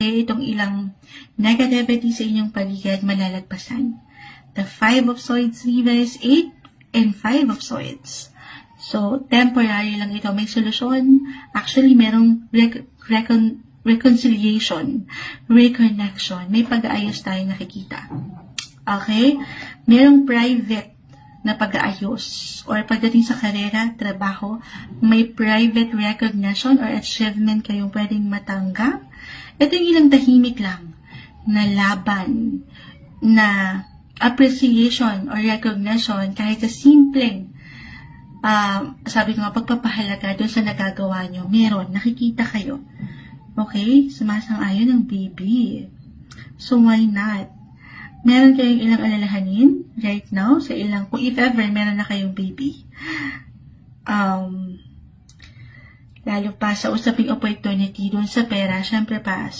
itong ilang negativity sa inyong paligid malalagpasan. The 5 of Swords reverse, 8 and 5 of Swords. So, temporary lang ito. May solusyon. Actually, merong reconciliation, reconnection. May pag-aayos tayo nakikita. Okay? Merong private na pag-aayos or pagdating sa karera, trabaho, may private recognition or achievement kayong pwedeng matanggap. Ito yung ilang tahimik lang na laban, na appreciation or recognition kahit sa simpleng sabi ko nga, pagpapahalaga doon sa nagagawa nyo, meron, nakikita kayo. Okay? Sumasang-ayon ng baby. So, why not? Meron kayong ilang alalahanin right now sa ilang, kung if ever, meron na kayong baby. Lalo pa sa usaping opportunity doon sa pera, syempre pa,